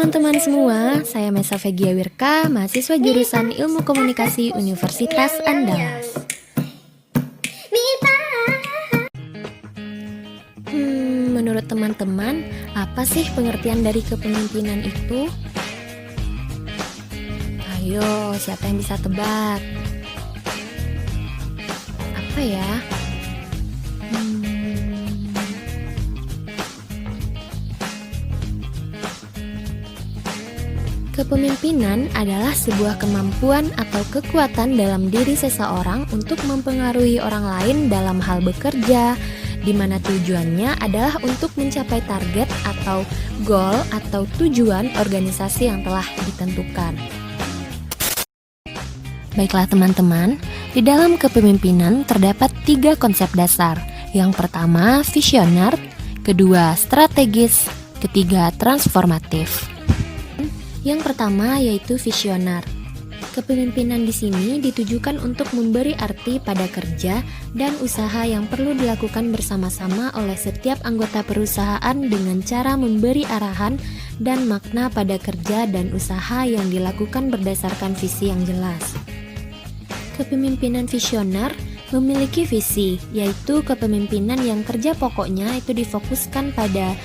teman-teman semua, saya Mesa Vegia Wirka, mahasiswa jurusan Ilmu Komunikasi Universitas Andalas. Menurut teman-teman, apa sih pengertian dari kepemimpinan itu? Ayo, siapa yang bisa tebak? Apa ya? Kepemimpinan adalah sebuah kemampuan atau kekuatan dalam diri seseorang untuk mempengaruhi orang lain dalam hal bekerja, di mana tujuannya adalah untuk mencapai target atau goal atau tujuan organisasi yang telah ditentukan. Baiklah teman-teman, di dalam kepemimpinan terdapat 3 konsep dasar. Yang pertama, visioner, kedua, strategis, ketiga, transformatif. Yang pertama yaitu visioner. Kepemimpinan di sini ditujukan untuk memberi arti pada kerja dan usaha yang perlu dilakukan bersama-sama oleh setiap anggota perusahaan dengan cara memberi arahan dan makna pada kerja dan usaha yang dilakukan berdasarkan visi yang jelas. Kepemimpinan visioner memiliki visi, yaitu kepemimpinan yang kerja pokoknya itu difokuskan pada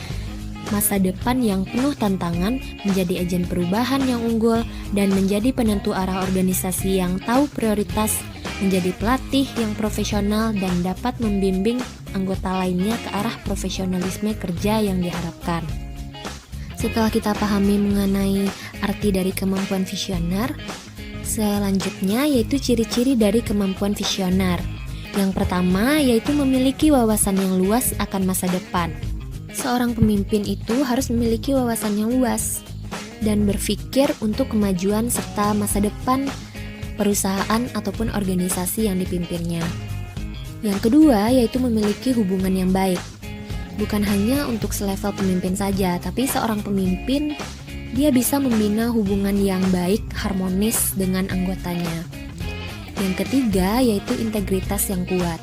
masa depan yang penuh tantangan, menjadi agen perubahan yang unggul, dan menjadi penentu arah organisasi yang tahu prioritas, menjadi pelatih yang profesional dan dapat membimbing anggota lainnya ke arah profesionalisme kerja yang diharapkan. Setelah kita pahami mengenai arti dari kemampuan visioner, selanjutnya yaitu ciri-ciri dari kemampuan visioner. Yang pertama yaitu memiliki wawasan yang luas akan masa depan. Seorang pemimpin itu harus memiliki wawasan yang luas dan berpikir untuk kemajuan serta masa depan perusahaan ataupun organisasi yang dipimpinnya. Yang kedua yaitu memiliki hubungan yang baik. Bukan hanya untuk selevel pemimpin saja, tapi seorang pemimpin dia bisa membina hubungan yang baik, harmonis dengan anggotanya. Yang ketiga yaitu integritas yang kuat.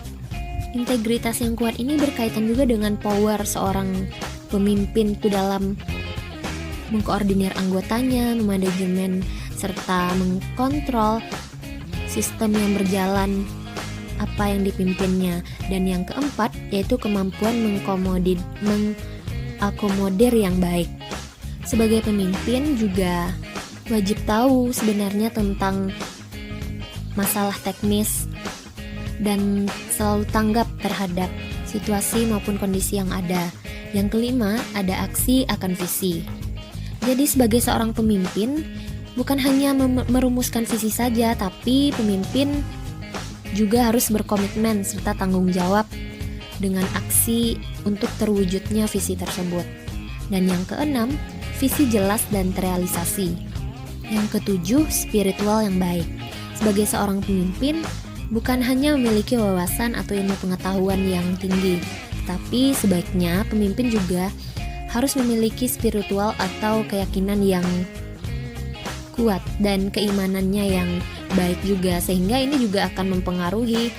Integritas yang kuat ini berkaitan juga dengan power seorang pemimpin itu dalam mengkoordinir anggotanya, memanajemen, serta mengkontrol sistem yang berjalan apa yang dipimpinnya. Dan yang keempat yaitu kemampuan mengakomodir yang baik. Sebagai pemimpin juga wajib tahu sebenarnya tentang masalah teknis dan selalu tanggap terhadap situasi maupun kondisi yang ada. Yang kelima, ada aksi akan visi. Jadi sebagai seorang pemimpin, bukan hanya merumuskan visi saja, tapi pemimpin juga harus berkomitmen serta tanggung jawab dengan aksi untuk terwujudnya visi tersebut. Dan yang keenam, visi jelas dan terrealisasi. Yang ketujuh, spiritual yang baik. Sebagai seorang pemimpin, bukan hanya memiliki wawasan atau ilmu pengetahuan yang tinggi, tapi sebaiknya pemimpin juga harus memiliki spiritual atau keyakinan yang kuat dan keimanannya yang baik juga, sehingga ini juga akan mempengaruhi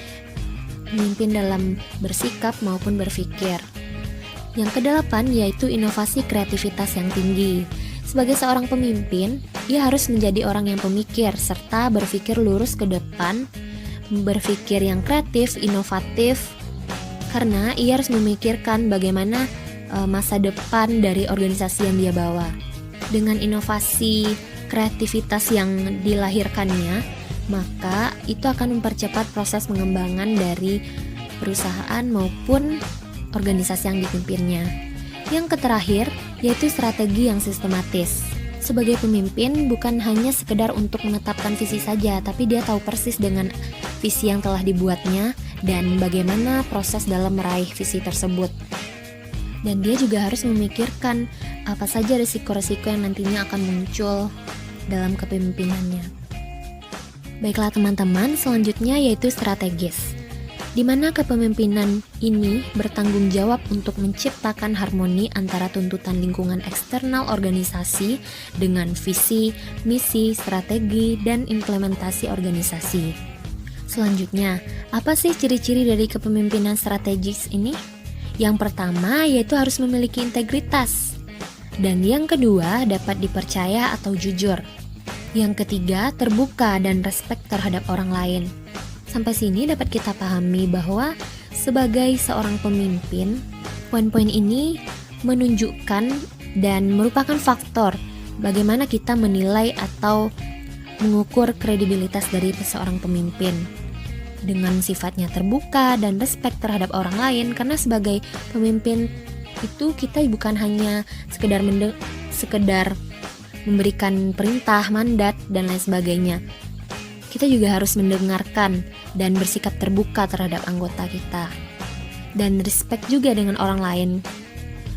pemimpin dalam bersikap maupun berpikir. Yang kedelapan yaitu inovasi kreativitas yang tinggi. Sebagai seorang pemimpin, ia harus menjadi orang yang pemikir serta berpikir lurus ke depan, berpikir yang kreatif, inovatif, karena ia harus memikirkan bagaimana masa depan dari organisasi yang dia bawa. Dengan inovasi kreativitas yang dilahirkannya, maka itu akan mempercepat proses pengembangan dari perusahaan maupun organisasi yang dipimpinnya. Yang terakhir yaitu strategi yang sistematis. Sebagai pemimpin bukan hanya sekedar untuk menetapkan visi saja, tapi dia tahu persis dengan visi yang telah dibuatnya dan bagaimana proses dalam meraih visi tersebut. Dan dia juga harus memikirkan apa saja risiko-risiko yang nantinya akan muncul dalam kepemimpinannya. Baiklah teman-teman, selanjutnya yaitu strategis, di mana kepemimpinan ini bertanggung jawab untuk menciptakan harmoni antara tuntutan lingkungan eksternal organisasi dengan visi, misi, strategi, dan implementasi organisasi. Selanjutnya, apa sih ciri-ciri dari kepemimpinan strategis ini? Yang pertama yaitu harus memiliki integritas. Dan yang kedua, dapat dipercaya atau jujur. Yang ketiga, terbuka dan respect terhadap orang lain. Sampai sini dapat kita pahami bahwa sebagai seorang pemimpin, poin-poin ini menunjukkan dan merupakan faktor bagaimana kita menilai atau mengukur kredibilitas dari seorang pemimpin. Dengan sifatnya terbuka dan respect terhadap orang lain, karena sebagai pemimpin itu kita bukan hanya sekedar memberikan perintah, mandat, dan lain sebagainya. Kita juga harus mendengarkan dan bersikap terbuka terhadap anggota kita. Dan respect juga dengan orang lain.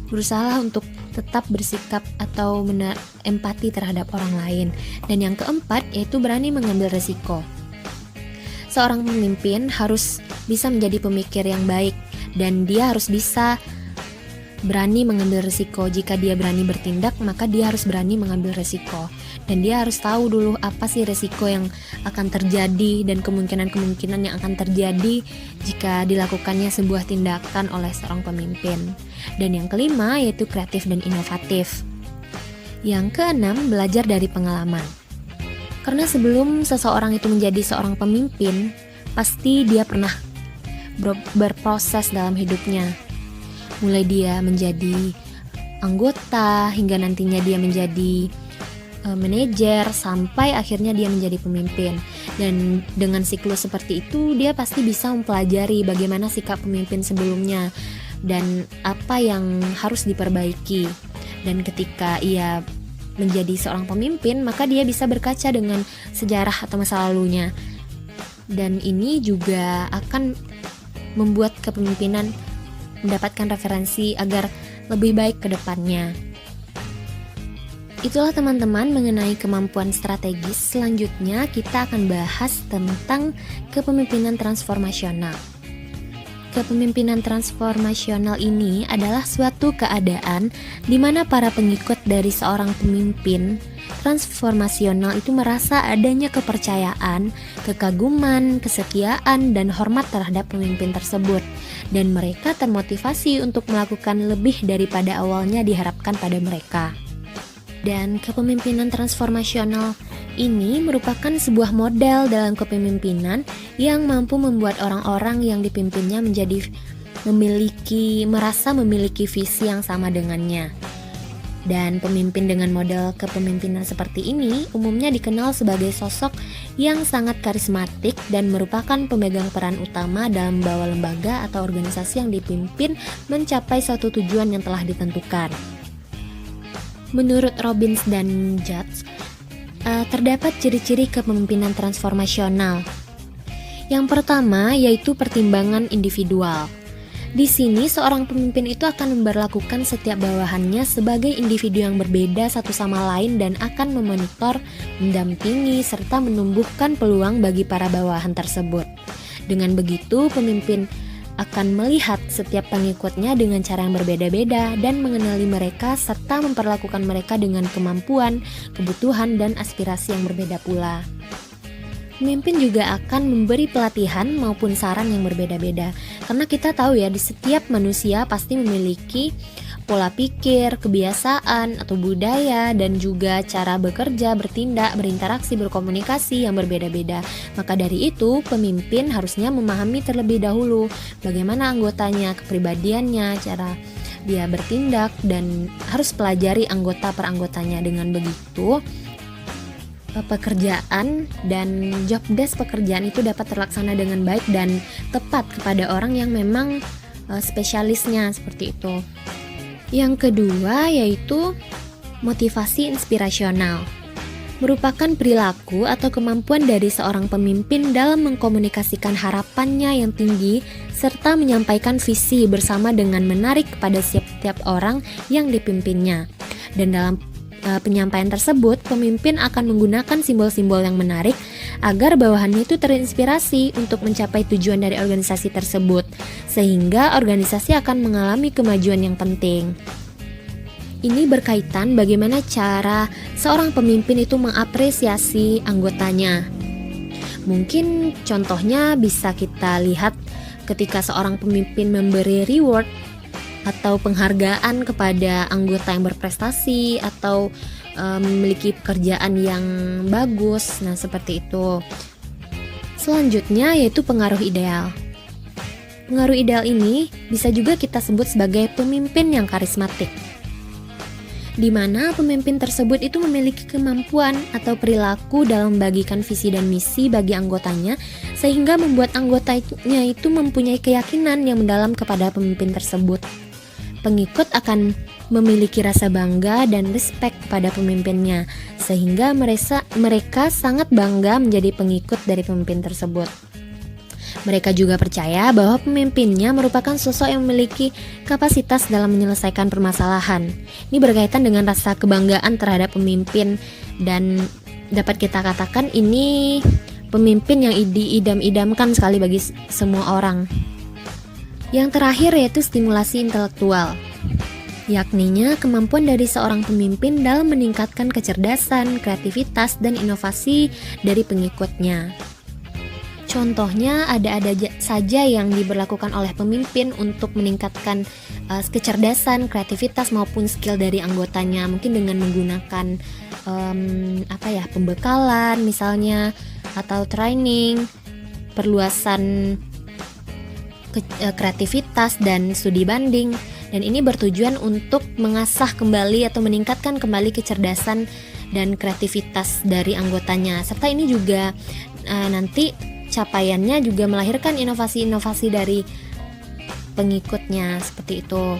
Berusaha untuk tetap bersikap atau empati terhadap orang lain. Dan yang keempat yaitu berani mengambil resiko. Seorang pemimpin harus bisa menjadi pemikir yang baik dan dia harus bisa berani mengambil resiko. Jika dia berani bertindak, maka dia harus berani mengambil resiko. Dan dia harus tahu dulu apa sih resiko yang akan terjadi dan kemungkinan-kemungkinan yang akan terjadi jika dilakukannya sebuah tindakan oleh seorang pemimpin. Dan yang kelima yaitu kreatif dan inovatif. Yang keenam, belajar dari pengalaman. Karena sebelum seseorang itu menjadi seorang pemimpin, pasti dia pernah berproses dalam hidupnya. Mulai dia menjadi anggota hingga nantinya dia menjadi manajer sampai akhirnya dia menjadi pemimpin. Dan dengan siklus seperti itu dia pasti bisa mempelajari bagaimana sikap pemimpin sebelumnya dan apa yang harus diperbaiki. Dan ketika ia menjadi seorang pemimpin, maka dia bisa berkaca dengan sejarah atau masa lalunya. Dan ini juga akan membuat kepemimpinan mendapatkan referensi agar lebih baik ke depannya. Itulah teman-teman mengenai kemampuan strategis. Selanjutnya kita akan bahas tentang kepemimpinan transformasional. Kepemimpinan transformasional ini adalah suatu keadaan di mana para pengikut dari seorang pemimpin transformasional itu merasa adanya kepercayaan, kekaguman, kesetiaan, dan hormat terhadap pemimpin tersebut. Dan mereka termotivasi untuk melakukan lebih daripada awalnya diharapkan pada mereka. Dan kepemimpinan transformasional ini merupakan sebuah model dalam kepemimpinan yang mampu membuat orang-orang yang dipimpinnya merasa memiliki visi yang sama dengannya. Dan pemimpin dengan model kepemimpinan seperti ini umumnya dikenal sebagai sosok yang sangat karismatik dan merupakan pemegang peran utama dalam membawa lembaga atau organisasi yang dipimpin mencapai suatu tujuan yang telah ditentukan. Menurut Robbins dan Judge, terdapat ciri-ciri kepemimpinan transformasional. Yang pertama yaitu pertimbangan individual. Di sini seorang pemimpin itu akan memperlakukan setiap bawahannya sebagai individu yang berbeda satu sama lain dan akan memonitor, mendampingi, serta menumbuhkan peluang bagi para bawahan tersebut. Dengan begitu, pemimpin akan melihat setiap pengikutnya dengan cara yang berbeda-beda dan mengenali mereka serta memperlakukan mereka dengan kemampuan, kebutuhan, dan aspirasi yang berbeda pula. Pemimpin juga akan memberi pelatihan maupun saran yang berbeda-beda. Karena kita tahu ya, di setiap manusia pasti memiliki pola pikir, kebiasaan, atau budaya, dan juga cara bekerja, bertindak, berinteraksi, berkomunikasi yang berbeda-beda. Maka dari itu, pemimpin harusnya memahami terlebih dahulu bagaimana anggotanya, kepribadiannya, cara dia bertindak, dan harus pelajari anggota per anggotanya. Dengan begitu, pekerjaan dan job desk pekerjaan itu dapat terlaksana dengan baik dan tepat kepada orang yang memang spesialisnya seperti itu. Yang kedua yaitu motivasi inspirasional. Merupakan perilaku atau kemampuan dari seorang pemimpin dalam mengkomunikasikan harapannya yang tinggi serta menyampaikan visi bersama dengan menarik kepada setiap orang yang dipimpinnya. Dan dalam penyampaian tersebut, pemimpin akan menggunakan simbol-simbol yang menarik agar bawahannya itu terinspirasi untuk mencapai tujuan dari organisasi tersebut, sehingga organisasi akan mengalami kemajuan yang penting. Ini berkaitan bagaimana cara seorang pemimpin itu mengapresiasi anggotanya. Mungkin contohnya bisa kita lihat ketika seorang pemimpin memberi reward atau penghargaan kepada anggota yang berprestasi atau memiliki pekerjaan yang bagus. Nah, seperti itu. Selanjutnya yaitu pengaruh ideal. Pengaruh ideal ini bisa juga kita sebut sebagai pemimpin yang karismatik, di mana pemimpin tersebut itu memiliki kemampuan atau perilaku dalam membagikan visi dan misi bagi anggotanya, sehingga membuat anggotanya itu mempunyai keyakinan yang mendalam kepada pemimpin tersebut. Pengikut akan memiliki rasa bangga dan respect pada pemimpinnya, sehingga mereka sangat bangga menjadi pengikut dari pemimpin tersebut. Mereka juga percaya bahwa pemimpinnya merupakan sosok yang memiliki kapasitas dalam menyelesaikan permasalahan. Ini berkaitan dengan rasa kebanggaan terhadap pemimpin, dan dapat kita katakan ini pemimpin yang diidam-idamkan sekali bagi semua orang. Yang terakhir yaitu stimulasi intelektual, yakninya kemampuan dari seorang pemimpin dalam meningkatkan kecerdasan, kreativitas, dan inovasi dari pengikutnya. Contohnya ada saja yang diberlakukan oleh pemimpin untuk meningkatkan kecerdasan, kreativitas maupun skill dari anggotanya, mungkin dengan menggunakan pembekalan misalnya, atau training, perluasan kreativitas dan studi banding. Dan ini bertujuan untuk mengasah kembali atau meningkatkan kembali kecerdasan dan kreativitas dari anggotanya. Serta ini juga nanti capaiannya juga melahirkan inovasi-inovasi dari pengikutnya, seperti itu.